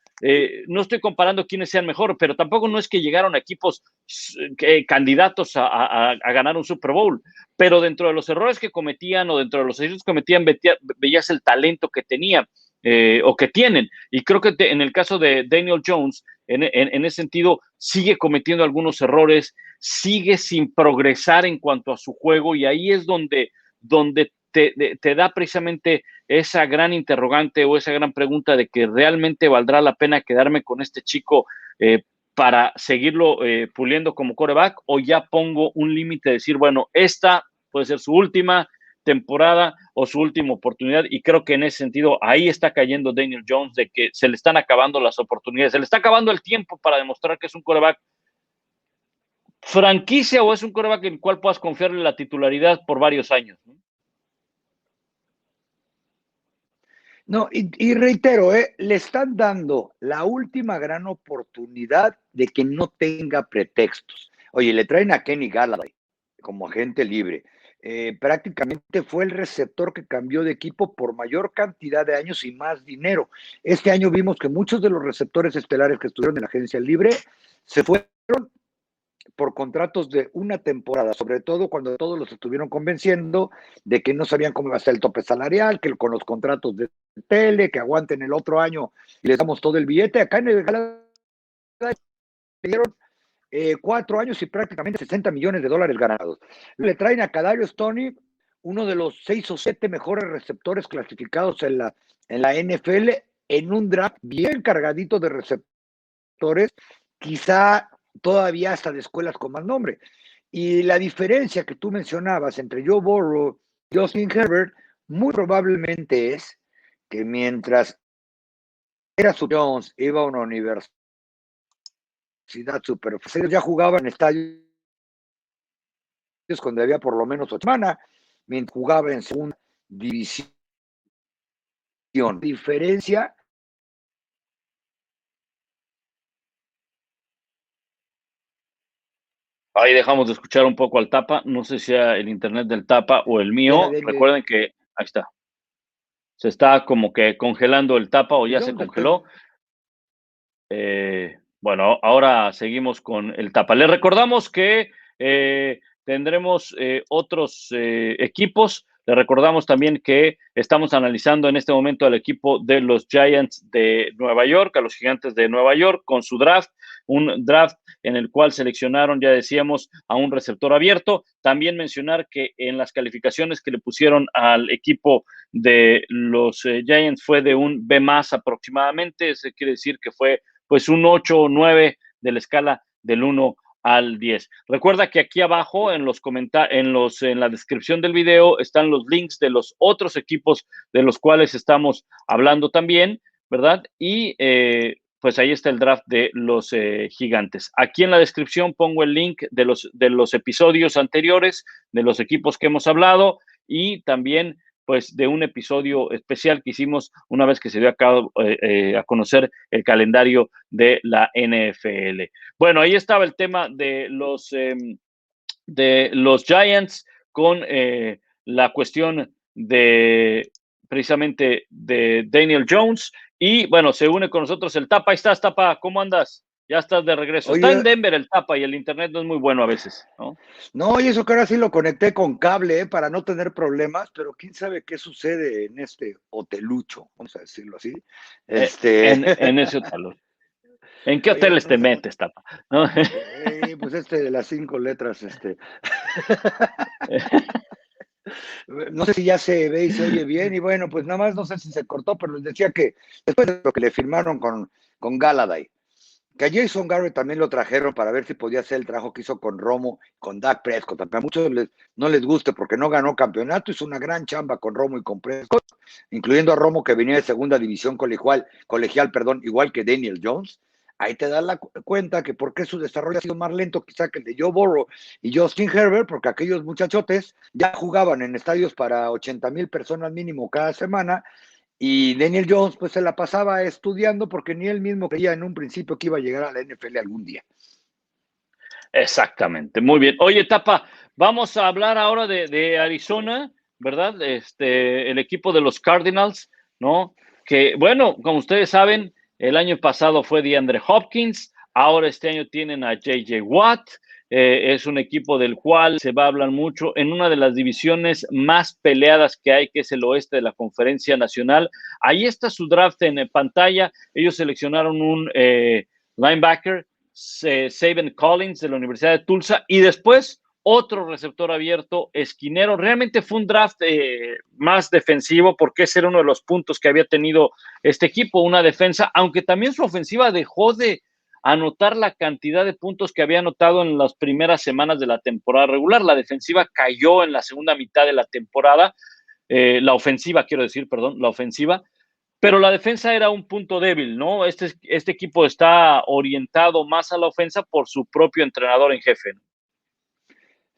no estoy comparando quiénes sean mejor, pero tampoco no es que llegaron a equipos candidatos a ganar un Super Bowl. Pero dentro de los errores que cometían o dentro de los errores que cometían, veías el talento que tenían o que tienen. Y creo que en el caso de Daniel Jones, en ese sentido, sigue cometiendo algunos errores, sigue sin progresar en cuanto a su juego, y ahí es donde te da precisamente esa gran interrogante o esa gran pregunta de que realmente valdrá la pena quedarme con este chico para seguirlo puliendo como quarterback, o ya pongo un límite de decir, bueno, esta puede ser su última temporada o su última oportunidad. Y creo que en ese sentido ahí está cayendo Daniel Jones, de que se le están acabando las oportunidades, se le está acabando el tiempo para demostrar que es un quarterback franquicia o es un quarterback en el cual puedas confiarle la titularidad por varios años, ¿no? No, y reitero, le están dando la última gran oportunidad de que no tenga pretextos. Oye, le traen a Kenny Galladay como agente libre. Prácticamente fue el receptor que cambió de equipo por mayor cantidad de años y más dinero. Este año vimos que muchos de los receptores estelares que estuvieron en la agencia libre se fueron por contratos de una temporada, sobre todo cuando todos los estuvieron convenciendo de que no sabían cómo iba a ser el tope salarial, que con los contratos de tele, que aguanten el otro año y les damos todo el billete. Acá en el Galatasaray le dieron 4 años y prácticamente $60 millones ganados. Le traen a Kadarius Toney, uno de los 6 o 7 mejores receptores clasificados en la NFL, en un draft bien cargadito de receptores, quizá todavía hasta de escuelas con más nombre. Y la diferencia que tú mencionabas entre Joe Burrow y Justin Herbert, muy probablemente es que mientras era su Jones, iba a una universidad super, ellos ya jugaban en estadios donde había por lo menos 8 semanas, mientras jugaba en segunda división. Diferencia. Ahí dejamos de escuchar un poco al Tapa, no sé si sea el internet del Tapa o el mío. Recuerden que, ahí está, se está como que congelando el Tapa o ya se congeló. Bueno, ahora seguimos con el Tapa. Les recordamos que tendremos otros equipos. Les recordamos también que estamos analizando en este momento al equipo de los Giants de Nueva York, a los Gigantes de Nueva York, con su draft, un draft en el cual seleccionaron, ya decíamos, a un receptor abierto. También mencionar que en las calificaciones que le pusieron al equipo de los Giants fue de un B+ aproximadamente. Eso quiere decir que fue pues un 8 o 9 de la escala del 1 al 10. Recuerda que aquí abajo en la descripción del video están los links de los otros equipos de los cuales estamos hablando también, ¿verdad? Y pues ahí está el draft de los Gigantes. Aquí en la descripción pongo el link de los episodios anteriores de los equipos que hemos hablado, y también pues de un episodio especial que hicimos una vez que se dio a conocer el calendario de la NFL. Bueno, ahí estaba el tema de los Giants con la cuestión de precisamente de Daniel Jones. Y bueno, se une con nosotros el Tapa. Ahí estás, Tapa, ¿cómo andas? Ya estás de regreso. Está en Oye, Denver el Tapa y el internet no es muy bueno a veces, ¿no? no, y eso que ahora sí lo conecté con cable, para no tener problemas, pero quién sabe qué sucede en este hotelucho, vamos a decirlo así. En ese hotel. ¿En qué Oye, hoteles te metes, Tapa? ¿No? pues de las 5 letras, no sé si ya se ve y se oye bien, y bueno, pues nada más no sé si se cortó, pero les decía que después de lo que le firmaron con Galladay, que a Jason Garrett también lo trajeron para ver si podía hacer el trabajo que hizo con Romo, con Dak Prescott. A muchos no les guste porque no ganó campeonato, hizo una gran chamba con Romo y con Prescott, incluyendo a Romo que venía de segunda división colegial, igual que Daniel Jones. Ahí te das la cuenta que por qué su desarrollo ha sido más lento quizá que el de Joe Burrow y Justin Herbert, porque aquellos muchachotes ya jugaban en estadios para 80,000 personas mínimo cada semana, y Daniel Jones pues se la pasaba estudiando porque ni él mismo creía en un principio que iba a llegar a la NFL algún día. Exactamente, muy bien. Oye, Tapa, vamos a hablar ahora de Arizona, ¿verdad? El equipo de los Cardinals, ¿no? Que, bueno, como ustedes saben, el año pasado fue DeAndre Hopkins, ahora este año tienen a J.J. Watt, es un equipo del cual se va a hablar mucho en una de las divisiones más peleadas que hay, que es el oeste de la Conferencia Nacional. Ahí está su draft en pantalla, ellos seleccionaron un linebacker, Saban Collins de la Universidad de Tulsa, y después otro receptor abierto, esquinero. Realmente fue un draft más defensivo porque ese era uno de los puntos que había tenido este equipo, una defensa, aunque también su ofensiva dejó de anotar la cantidad de puntos que había anotado en las primeras semanas de la temporada regular. La defensiva cayó en la segunda mitad de la temporada, la ofensiva, quiero decir, perdón, la ofensiva, pero la defensa era un punto débil, ¿no? Este equipo está orientado más a la ofensa por su propio entrenador en jefe, ¿no?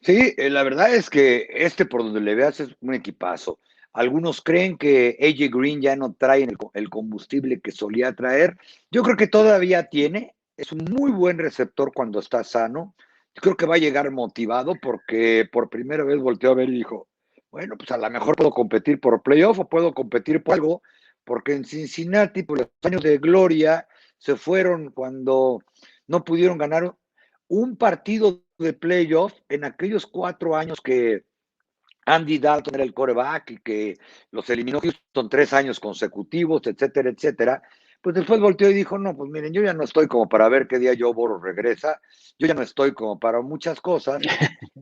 Sí, la verdad es que por donde le veas, es un equipazo. Algunos creen que AJ Green ya no trae el combustible que solía traer. Yo creo que todavía tiene. Es un muy buen receptor cuando está sano. Yo creo que va a llegar motivado porque por primera vez volteó a ver y dijo, bueno, pues a lo mejor puedo competir por playoff o puedo competir por algo, porque en Cincinnati, por los años de gloria, se fueron cuando no pudieron ganar un partido de playoff en aquellos 4 años que Andy Dalton era el quarterback y que los eliminó Houston 3 años consecutivos, etcétera, etcétera. Pues después volteó y dijo, no, pues miren, yo ya no estoy como para ver qué día Joe Burrow regresa, yo ya no estoy como para muchas cosas,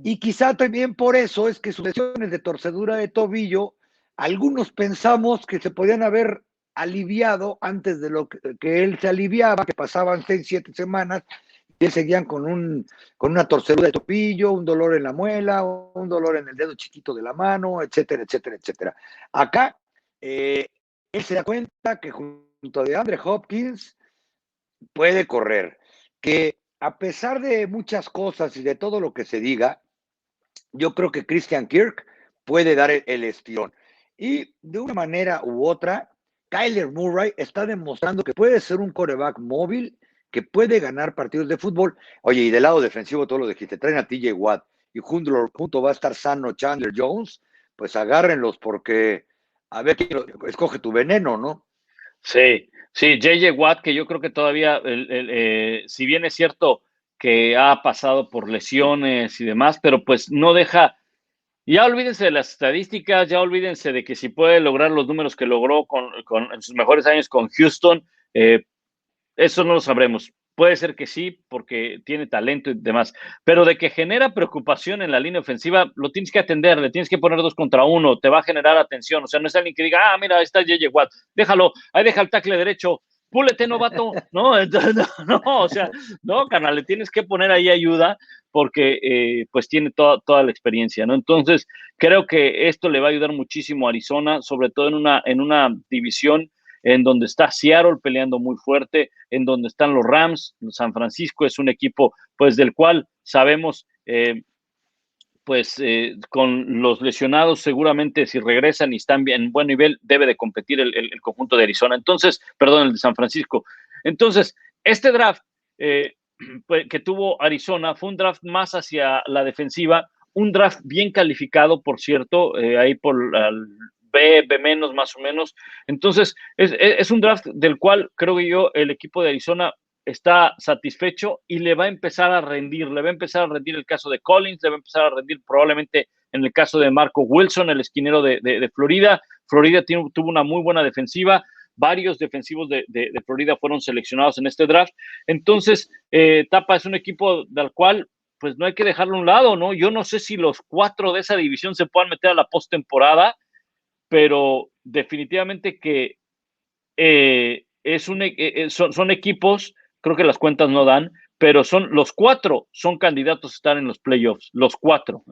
y quizá también por eso es que sus lesiones de torcedura de tobillo, algunos pensamos que se podían haber aliviado antes de lo que él se aliviaba, que pasaban 6, 7 semanas, y seguían con una torcedura de tobillo, un dolor en la muela, un dolor en el dedo chiquito de la mano, etcétera, etcétera, etcétera. Acá, él se da cuenta que junto a DeAndre Hopkins puede correr, que a pesar de muchas cosas y de todo lo que se diga, yo creo que Christian Kirk puede dar el estirón. Y de una manera u otra, Kyler Murray está demostrando que puede ser un quarterback móvil, que puede ganar partidos de fútbol. Oye, y del lado defensivo, todo lo dijiste, traen a TJ Watt y junto va a estar sano Chandler Jones, pues agárrenlos porque a ver quién escoge tu veneno, ¿no? Sí, sí, J.J. Watt, que yo creo que todavía, si bien es cierto que ha pasado por lesiones y demás, pero pues no deja. Ya olvídense de las estadísticas, ya olvídense de que si puede lograr los números que logró en sus mejores años con Houston, eso no lo sabremos. Puede ser que sí, porque tiene talento y demás, pero de que genera preocupación en la línea ofensiva, lo tienes que atender, le tienes que poner 2 contra 1, te va a generar atención. O sea, no es alguien que diga, mira, ahí está J.J. Watt, déjalo, ahí deja el tackle derecho, púlete, novato, ¿no? Entonces, no, o sea, no, carnal, le tienes que poner ahí ayuda porque pues tiene toda la experiencia, ¿no? Entonces, creo que esto le va a ayudar muchísimo a Arizona, sobre todo en una división en donde está Seattle peleando muy fuerte, en donde están los Rams. San Francisco es un equipo, pues, del cual sabemos pues con los lesionados seguramente si regresan y están bien, en buen nivel, debe de competir el conjunto de Arizona. Entonces, perdón, el de San Francisco. Entonces, este draft que tuvo Arizona fue un draft más hacia la defensiva, un draft bien calificado, por cierto, ahí por B menos más o menos. Entonces, es un draft del cual creo que yo, el equipo de Arizona está satisfecho y le va a empezar a rendir, el caso de Collins, le va a empezar a rendir probablemente en el caso de Marco Wilson, el esquinero de Florida. Florida tuvo una muy buena defensiva, varios defensivos de Florida fueron seleccionados en este draft. Entonces, Tapa es un equipo del cual pues no hay que dejarlo a un lado, ¿no? Yo no sé si los 4 de esa división se puedan meter a la postemporada, pero definitivamente que son equipos, creo que las cuentas no dan, pero los 4 son candidatos a estar en los playoffs, los 4.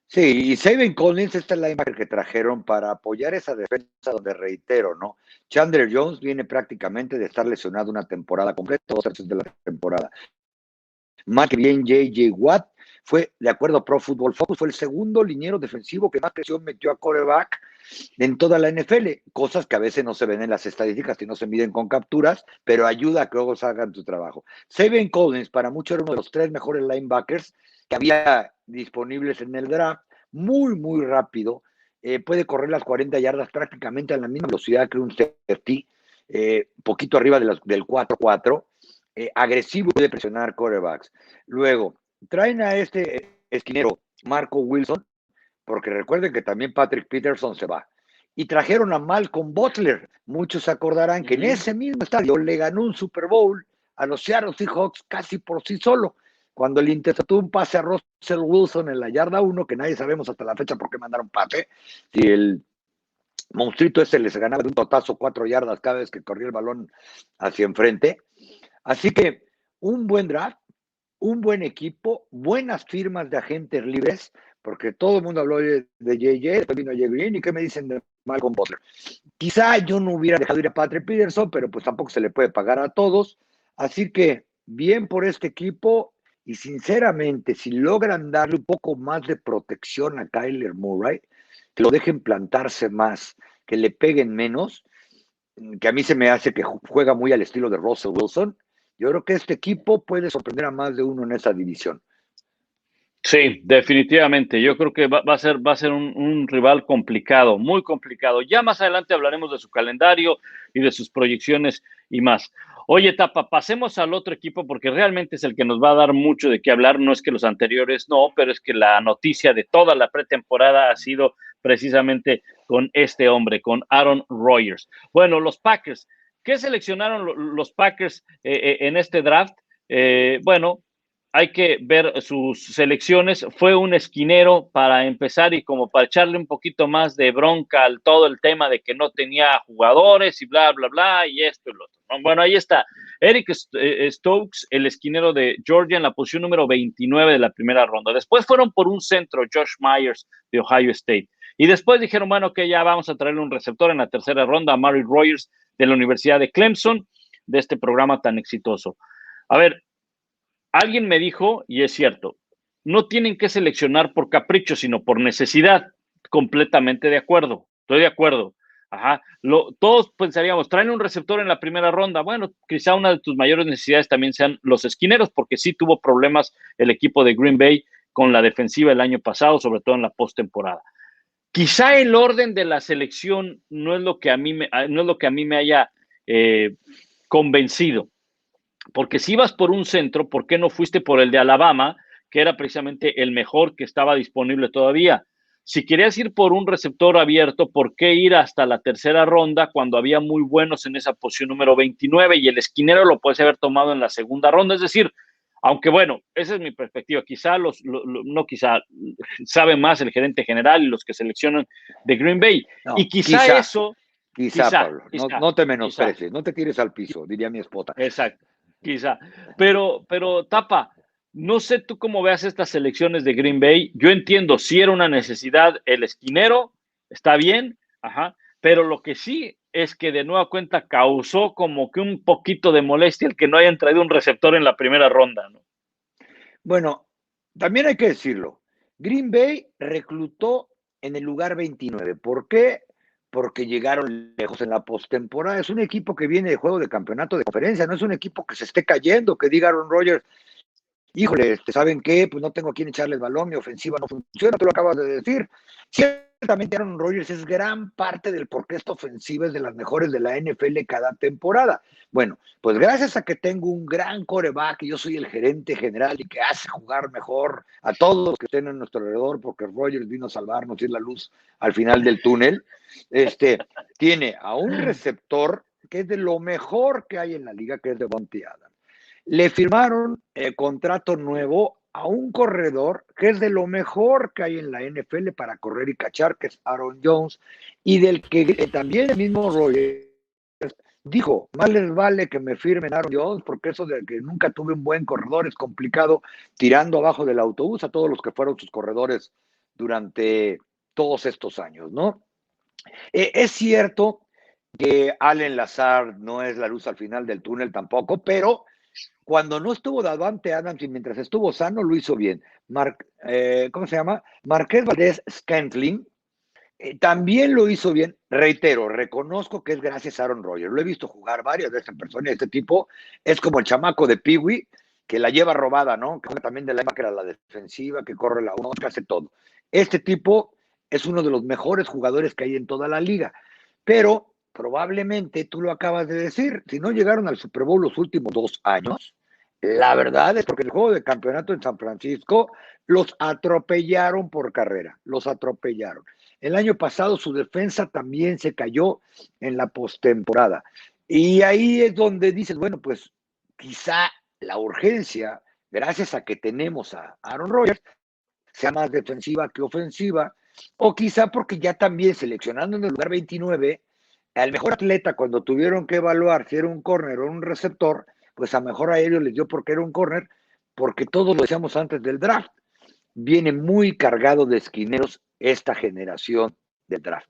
Sí, y Saben Collins, esta es la linebacker que trajeron para apoyar esa defensa, donde reitero, ¿no? Chandler Jones viene prácticamente de estar lesionado una temporada completa, 2 tercios de la temporada. Más que bien, J.J. Watt fue, de acuerdo a Pro Football Focus, fue el segundo liniero defensivo que más presión metió a quarterback en toda la NFL, cosas que a veces no se ven en las estadísticas y no se miden con capturas, pero ayuda a que luego hagan tu trabajo. Saben Collins, para muchos, era uno de los 3 mejores linebackers que había disponibles en el draft, muy, muy rápido, puede correr las 40 yardas prácticamente a la misma velocidad que un safety, poquito arriba del 4-4, agresivo, puede presionar quarterbacks. Luego, traen a este esquinero, Marco Wilson, porque recuerden que también Patrick Peterson se va. Y trajeron a Malcolm Butler. Muchos se acordarán que en ese mismo estadio le ganó un Super Bowl a los Seattle Seahawks casi por sí solo, cuando le interceptó un pase a Russell Wilson en la yarda 1, que nadie sabemos hasta la fecha por qué mandaron pase, si el monstruito ese les ganaba de un totazo 4 yardas cada vez que corría el balón hacia enfrente. Así que un buen draft, un buen equipo, buenas firmas de agentes libres, porque todo el mundo habló de JJ, después vino Jay Green, ¿y qué me dicen de Malcolm Butler? Quizá yo no hubiera dejado ir a Patrick Peterson, pero pues tampoco se le puede pagar a todos, así que bien por este equipo, y sinceramente, si logran darle un poco más de protección a Kyler Murray, que lo dejen plantarse más, que le peguen menos, que a mí se me hace que juega muy al estilo de Russell Wilson, yo creo que este equipo puede sorprender a más de uno en esa división. Sí, definitivamente. Yo creo que va a ser un rival complicado, muy complicado. Ya más adelante hablaremos de su calendario y de sus proyecciones y más. Oye, Tapa, pasemos al otro equipo porque realmente es el que nos va a dar mucho de qué hablar. No es que los anteriores no, pero es que la noticia de toda la pretemporada ha sido precisamente con este hombre, con Aaron Rodgers. Bueno, los Packers. ¿Qué seleccionaron los Packers en este draft? Bueno, hay que ver sus selecciones. Fue un esquinero para empezar y como para echarle un poquito más de bronca al todo el tema de que no tenía jugadores y bla, bla, bla, y esto y lo otro. Bueno, ahí está. Eric Stokes, el esquinero de Georgia, en la posición número 29 de la primera ronda. Después fueron por un centro, Josh Myers de Ohio State. Y después dijeron, bueno, que ya vamos a traerle un receptor en la tercera ronda a Mary Rogers de la Universidad de Clemson, de este programa tan exitoso. A ver, alguien me dijo, y es cierto, no tienen que seleccionar por capricho, sino por necesidad. Completamente de acuerdo. Estoy de acuerdo. Ajá. Todos pensaríamos, traen un receptor en la primera ronda. Bueno, quizá una de tus mayores necesidades también sean los esquineros, porque sí tuvo problemas el equipo de Green Bay con la defensiva el año pasado, sobre todo en la postemporada. Quizá el orden de la selección no es lo que a mí me haya convencido. Porque si ibas por un centro, ¿por qué no fuiste por el de Alabama, que era precisamente el mejor que estaba disponible todavía? Si querías ir por un receptor abierto, ¿por qué ir hasta la tercera ronda cuando había muy buenos en esa posición número 29 y el esquinero lo puedes haber tomado en la segunda ronda? Es decir, aunque bueno, esa es mi perspectiva, no quizá, sabe más el gerente general y los que seleccionan de Green Bay. No, y quizá, Pablo, no te menosprecies, no te tires al piso, diría mi esposa. Exacto, quizá. Pero Tapa, no sé tú cómo veas estas selecciones de Green Bay. Yo entiendo, si era una necesidad el esquinero, está bien, ajá, pero lo que sí es que de nueva cuenta causó como que un poquito de molestia el que no hayan traído un receptor en la primera ronda, ¿no? Bueno, también hay que decirlo. Green Bay reclutó en el lugar 29. ¿Por qué? Porque llegaron lejos en la postemporada. Es un equipo que viene de juego de campeonato de conferencia, no es un equipo que se esté cayendo, que diga Aaron Rodgers, híjole, ¿saben qué? Pues no tengo a quién echarle el balón, mi ofensiva no funciona, tú lo acabas de decir. Ciertamente Aaron Rodgers es gran parte del por qué esta ofensiva es de las mejores de la NFL cada temporada. Bueno, pues gracias a que tengo un gran quarterback y yo soy el gerente general y que hace jugar mejor a todos los que estén a nuestro alrededor, porque Rodgers vino a salvarnos y es la luz al final del túnel, tiene a un receptor que es de lo mejor que hay en la liga, que es Devontae Adams. Le firmaron contrato nuevo a un corredor que es de lo mejor que hay en la NFL para correr y cachar, que es Aaron Jones, y del que también el mismo Rogers dijo, más les vale que me firmen Aaron Jones, porque eso de que nunca tuve un buen corredor es complicado, tirando abajo del autobús a todos los que fueron sus corredores durante todos estos años, ¿no? Es cierto que Allen Lazard no es la luz al final del túnel tampoco, pero cuando no estuvo Davante Adams y mientras estuvo sano, lo hizo bien. ¿Cómo se llama? Marqués Valdés Scantling también lo hizo bien. Reitero, reconozco que es gracias a Aaron Rodgers. Lo he visto jugar varias veces en persona. Este tipo es como el chamaco de Peewee, que la lleva robada, ¿no? Que también de la que era la defensiva, que corre la uno, que hace todo. Este tipo es uno de los mejores jugadores que hay en toda la liga. Pero probablemente, tú lo acabas de decir, si no llegaron al Super Bowl los últimos 2 años, la verdad es porque el juego de campeonato en San Francisco los atropellaron por carrera, los atropellaron. El año pasado su defensa también se cayó en la postemporada. Y ahí es donde dices, bueno, pues quizá la urgencia, gracias a que tenemos a Aaron Rodgers, sea más defensiva que ofensiva, o quizá porque ya también seleccionando en el lugar 29, al mejor atleta cuando tuvieron que evaluar si era un corner o un receptor, pues a mejor a ellos les dio porque era un corner, porque todos lo decíamos antes del draft, viene muy cargado de esquineros esta generación de draft.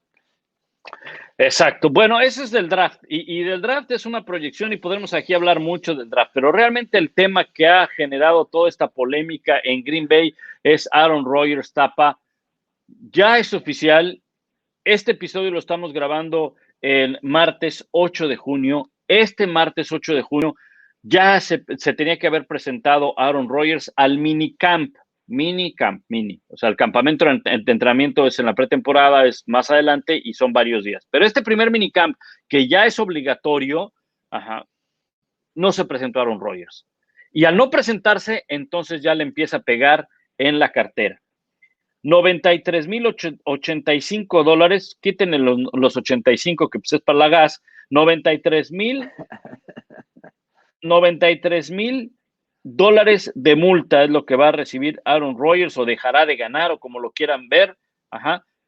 Exacto. Bueno, ese es del draft. Y del draft es una proyección y podemos aquí hablar mucho del draft, pero realmente el tema que ha generado toda esta polémica en Green Bay es Aaron Rodgers, Tapa. Ya es oficial. Este episodio lo estamos grabando el martes 8 de junio. Este martes 8 de junio ya se tenía que haber presentado Aaron Rodgers al minicamp. O sea, el campamento de entrenamiento es en la pretemporada, es más adelante y son varios días. Pero este primer minicamp, que ya es obligatorio, no se presentó Aaron Rodgers. Y al no presentarse, entonces ya le empieza a pegar en la cartera. $93,085, quítenle los 85 que pues es para la gas, 93 mil dólares de multa es lo que va a recibir Aaron Rodgers o dejará de ganar o como lo quieran ver,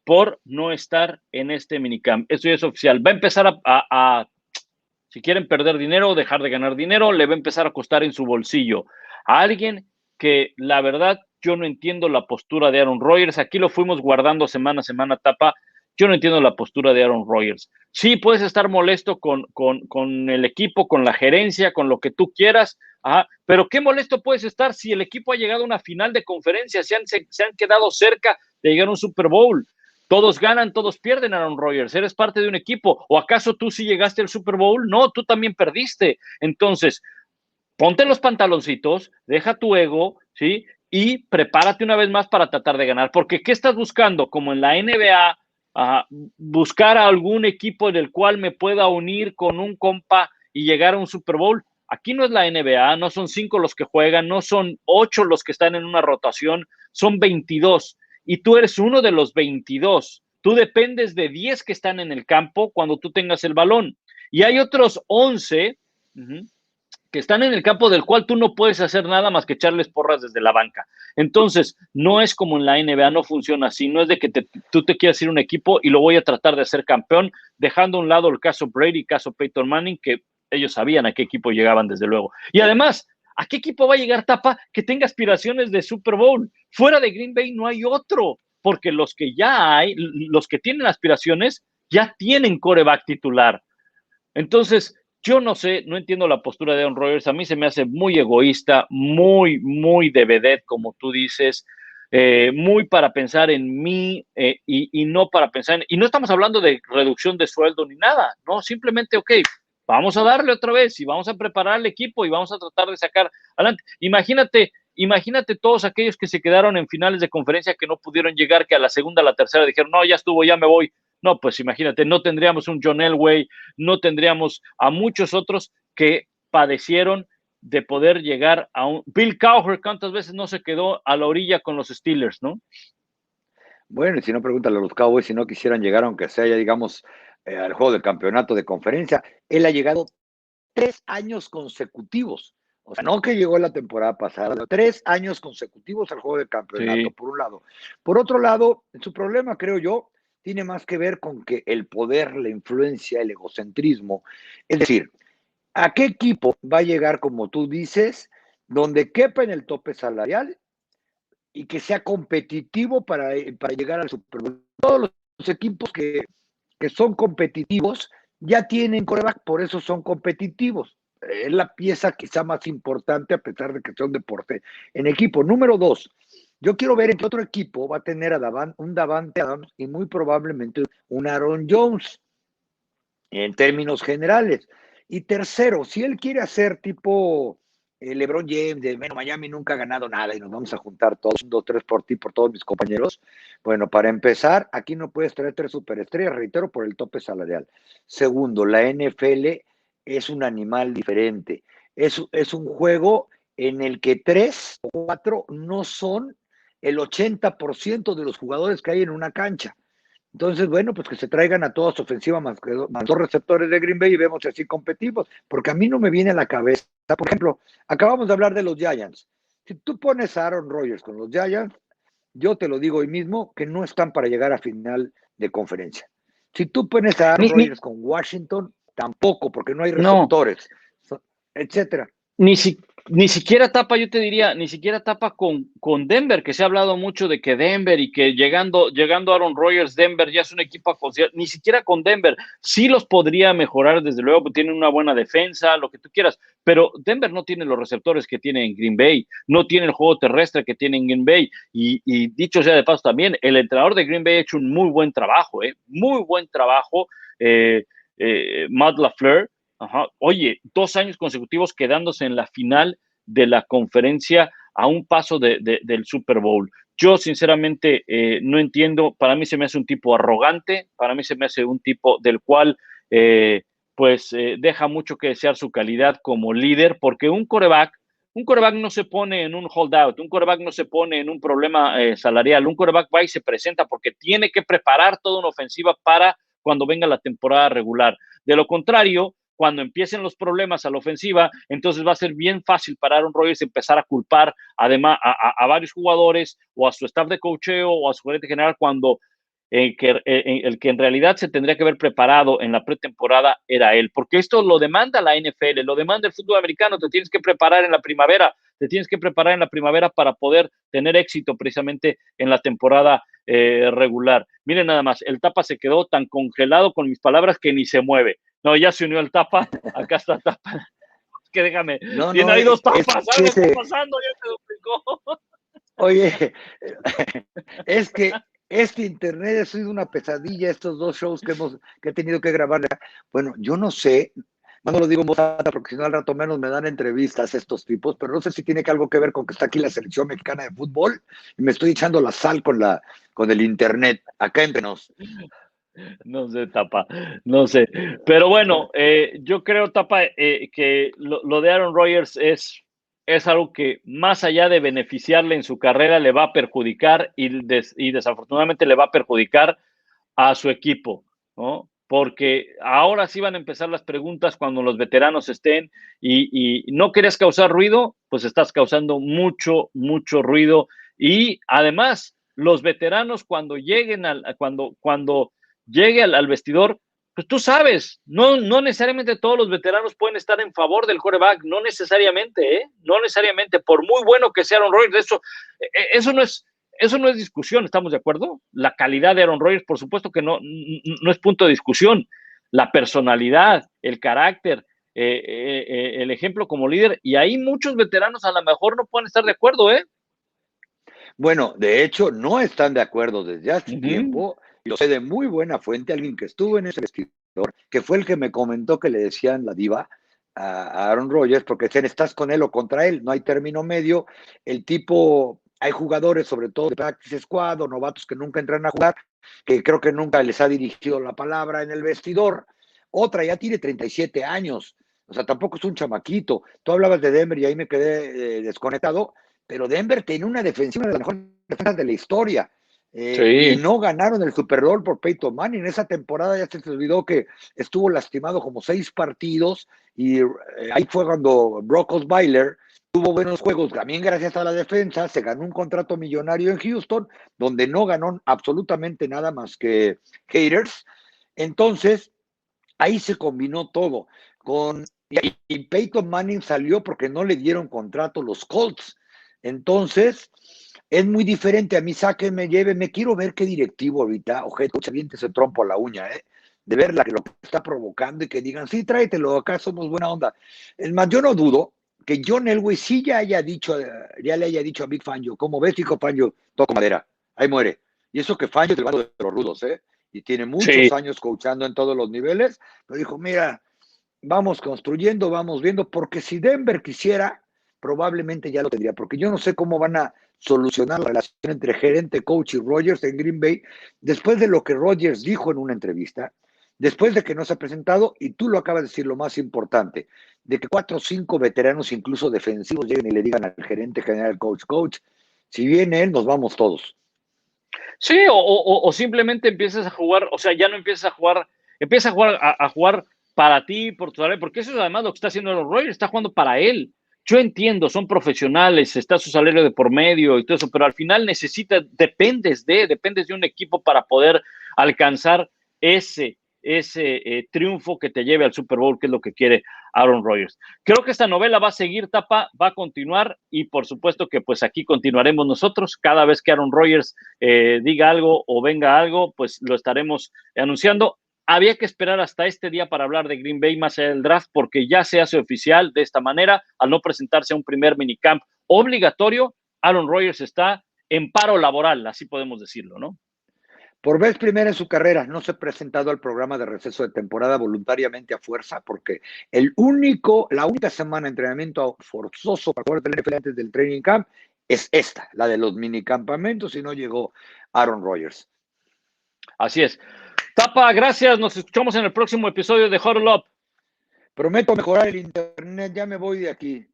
por no estar en este minicamp. Esto ya es oficial. Va a empezar si quieren perder dinero o dejar de ganar dinero, le va a empezar a costar en su bolsillo. A alguien que la verdad yo no entiendo la postura de Aaron Rodgers. Aquí lo fuimos guardando semana a semana, Tapa. Yo no entiendo la postura de Aaron Rodgers. Sí, puedes estar molesto con el equipo, con la gerencia, con lo que tú quieras, pero qué molesto puedes estar si el equipo ha llegado a una final de conferencia, se han quedado cerca de llegar a un Super Bowl. Todos ganan, todos pierden, Aaron Rodgers. Eres parte de un equipo. ¿O acaso tú sí llegaste al Super Bowl? No, tú también perdiste. Entonces, ponte los pantaloncitos, deja tu ego, ¿sí? Y prepárate una vez más para tratar de ganar. Porque ¿qué estás buscando? Como en la NBA, buscar a algún equipo en el cual me pueda unir con un compa y llegar a un Super Bowl. Aquí no es la NBA, no son 5 los que juegan, no son 8 los que están en una rotación, son 22. Y tú eres uno de los 22. Tú dependes de 10 que están en el campo cuando tú tengas el balón. Y hay otros 11 que están en el campo del cual tú no puedes hacer nada más que echarles porras desde la banca. Entonces, no es como en la NBA, no funciona así. No es de que tú te quieras ir a un equipo y lo voy a tratar de hacer campeón, dejando a un lado el caso Brady, el caso Peyton Manning, que ellos sabían a qué equipo llegaban desde luego. Y además, ¿a qué equipo va a llegar Tapa que tenga aspiraciones de Super Bowl? Fuera de Green Bay no hay otro, porque los que ya hay, los que tienen aspiraciones, ya tienen quarterback titular. Entonces, yo no sé, no entiendo la postura de Aaron Rodgers. A mí se me hace muy egoísta, muy, muy de vedette, como tú dices. muy para pensar en mí y no para pensar y no estamos hablando de reducción de sueldo ni nada, no, simplemente, ok, vamos a darle otra vez y vamos a preparar el equipo y vamos a tratar de sacar adelante. Imagínate todos aquellos que se quedaron en finales de conferencia que no pudieron llegar, que a la segunda, a la tercera dijeron, no, ya estuvo, ya me voy. No, pues imagínate, no tendríamos un John Elway, no tendríamos a muchos otros que padecieron de poder llegar a un... Bill Cowher, ¿cuántas veces no se quedó a la orilla con los Steelers, no? Bueno, y si no, pregúntale a los Cowboys si no quisieran llegar, aunque sea ya, digamos, al juego de campeonato de conferencia. Él ha llegado 3 años consecutivos. O sea, no que llegó la temporada pasada, 3 años consecutivos al juego de campeonato, Sí. por un lado. Por otro lado, su problema, creo yo, tiene más que ver con que el poder, la influencia, el egocentrismo. Es decir, ¿a qué equipo va a llegar, como tú dices, donde quepa en el tope salarial y que sea competitivo para llegar al Super Bowl? Todos los equipos que son competitivos ya tienen quarterback, por eso son competitivos. Es la pieza quizá más importante a pesar de que sea un deporte en equipo. Número 2, yo quiero ver en qué otro equipo va a tener un Davante Adams y muy probablemente un Aaron Jones en términos generales. Y tercero, si él quiere hacer tipo LeBron James, de bueno, Miami nunca ha ganado nada y nos vamos a juntar todos, 1, 2, 3 por ti, por todos mis compañeros. Bueno, para empezar, aquí no puedes traer 3 superestrellas, reitero, por el tope salarial. Segundo, la NFL es un animal diferente. Es un juego en el que 3 o 4 no son el 80% de los jugadores que hay en una cancha. Entonces, bueno, pues que se traigan a toda su ofensiva más 2 receptores de Green Bay y vemos si así competimos, porque a mí no me viene a la cabeza. Por ejemplo, acabamos de hablar de los Giants. Si tú pones a Aaron Rodgers con los Giants, yo te lo digo hoy mismo que no están para llegar a final de conferencia. Si tú pones a Aaron Rodgers con Washington, tampoco, porque no hay No, receptores, etcétera. Ni, si, ni siquiera tapa, yo te diría, ni siquiera tapa con Denver, que se ha hablado mucho de que Denver y que llegando Aaron Rodgers, Denver ya es un equipo a considerar, ni siquiera con Denver, sí los podría mejorar, desde luego, porque tienen una buena defensa, lo que tú quieras, pero Denver no tiene los receptores que tiene en Green Bay, no tiene el juego terrestre que tiene en Green Bay, y dicho sea de paso también, el entrenador de Green Bay ha hecho un muy buen trabajo, muy buen trabajo, Matt LaFleur. Ajá. Oye, 2 años consecutivos quedándose en la final de la conferencia a un paso del Super Bowl. Yo sinceramente no entiendo, para mí se me hace un tipo arrogante, para mí se me hace un tipo del cual deja mucho que desear su calidad como líder, porque un quarterback no se pone en un holdout, un quarterback no se pone en un problema salarial, un quarterback va y se presenta porque tiene que preparar toda una ofensiva para cuando venga la temporada regular. De lo contrario, cuando empiecen los problemas a la ofensiva, entonces va a ser bien fácil para Aaron Rodgers empezar a culpar además a varios jugadores o a su staff de coacheo o a su gerente general cuando el que en realidad se tendría que haber preparado en la pretemporada era él, porque esto lo demanda la NFL, lo demanda el fútbol americano, te tienes que preparar en la primavera, para poder tener éxito precisamente en la temporada regular. Miren nada más, el Tapa se quedó tan congelado con mis palabras que ni se mueve. No, ya se unió el Tapa, acá está el Tapa. Que déjame, No, tiene no, ahí dos tapas, algo está ese, pasando, ya se duplicó. oye, es que este internet ha sido una pesadilla, estos 2 shows que he tenido que grabar. Bueno, yo no sé, no lo digo en voz alta porque si no al rato menos me dan entrevistas estos tipos, pero no sé si tiene que algo que ver con que está aquí la selección mexicana de fútbol y me estoy echando la sal con el internet, acá entre nos. No sé, Tapa, no sé. Pero bueno, yo creo, Tapa, que lo de Aaron Rodgers es algo que más allá de beneficiarle en su carrera, le va a perjudicar y desafortunadamente le va a perjudicar a su equipo, ¿no? Porque ahora sí van a empezar las preguntas cuando los veteranos estén y no querías causar ruido, pues estás causando mucho, mucho ruido. Y además, los veteranos cuando lleguen cuando llegue al vestidor, pues tú sabes, no necesariamente todos los veteranos pueden estar en favor del quarterback, no necesariamente, no necesariamente, por muy bueno que sea Aaron Rodgers, eso no es discusión, ¿estamos de acuerdo? La calidad de Aaron Rodgers, por supuesto que no es punto de discusión. La personalidad, el carácter, el ejemplo como líder, y ahí muchos veteranos a lo mejor no pueden estar de acuerdo, ¿eh? Bueno, de hecho, no están de acuerdo desde hace Ujú. tiempo, y lo sé de muy buena fuente, alguien que estuvo en ese vestidor, que fue el que me comentó que le decían la diva a Aaron Rodgers, porque decían, estás con él o contra él, no hay término medio, el tipo, hay jugadores, sobre todo de practice squad o novatos que nunca entran a jugar, que creo que nunca les ha dirigido la palabra en el vestidor. Otra, ya tiene 37 años, o sea, tampoco es un chamaquito. Tú hablabas de Denver y ahí me quedé desconectado, pero Denver tiene una defensiva de las mejores defensas de la historia. Y Sí, no ganaron el Super Bowl por Peyton Manning. En esa temporada ya se les olvidó que estuvo lastimado como 6 partidos y ahí fue cuando Brock Osweiler tuvo buenos juegos, también gracias a la defensa, se ganó un contrato millonario en Houston, donde no ganó absolutamente nada más que haters. Entonces, ahí se combinó todo. Y Peyton Manning salió porque no le dieron contrato los Colts. Entonces, es muy diferente. A mí, sáquenme, llévenme. Quiero ver qué directivo ahorita, o head coach, aviente ese trompo a la uña, de ver lo que está provocando y que digan, sí, tráetelo, acá somos buena onda. Es más, yo no dudo que John Elway sí ya le haya dicho a Big Fangio, como ves, hijo Fangio, toco madera, ahí muere. Y eso que Fangio es el bando de los rudos, y tiene muchos sí. años coachando en todos los niveles, pero dijo, mira, vamos construyendo, vamos viendo, porque si Denver quisiera, probablemente ya lo tendría, porque yo no sé cómo van a solucionar la relación entre gerente, coach y Rodgers en Green Bay, después de lo que Rodgers dijo en una entrevista, después de que no se ha presentado, y tú lo acabas de decir lo más importante, de que 4 o 5 veteranos, incluso defensivos, lleguen y le digan al gerente general, coach, si viene él, nos vamos todos. Sí, o simplemente empiezas a jugar, o sea, ya no empiezas a jugar a jugar para ti, por tu salario, porque eso es además lo que está haciendo los Royals, está jugando para él. Yo entiendo, son profesionales, está su salario de por medio y todo eso, pero al final dependes de un equipo para poder alcanzar ese triunfo que te lleve al Super Bowl, que es lo que quiere Aaron Rodgers. Creo que esta novela va a seguir, Tapa, va a continuar y por supuesto que pues aquí continuaremos nosotros cada vez que Aaron Rodgers diga algo o venga algo, pues lo estaremos anunciando. Había que esperar hasta este día para hablar de Green Bay más allá del draft, porque ya se hace oficial de esta manera, al no presentarse a un primer minicamp obligatorio, Aaron Rodgers está en paro laboral, así podemos decirlo, ¿no? Por vez primera en su carrera, no se ha presentado al programa de receso de temporada voluntariamente a fuerza, porque la única semana de entrenamiento forzoso para poder tener NFL antes del training camp es esta, la de los minicampamentos, y no llegó Aaron Rodgers. Así es. Tapa, gracias. Nos escuchamos en el próximo episodio de Huddle Up. Prometo mejorar el internet, ya me voy de aquí.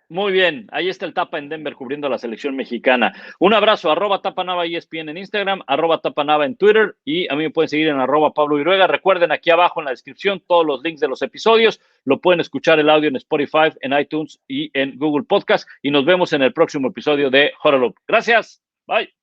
Muy bien, ahí está el Tapa en Denver cubriendo a la selección mexicana. Un abrazo, @Tapanava ESPN en Instagram, @Tapanava en Twitter y a mí me pueden seguir en @Pablo Viruega. Recuerden aquí abajo en la descripción todos los links de los episodios. Lo pueden escuchar el audio en Spotify, en iTunes y en Google Podcast. Y nos vemos en el próximo episodio de Huddle Up. Gracias. Bye.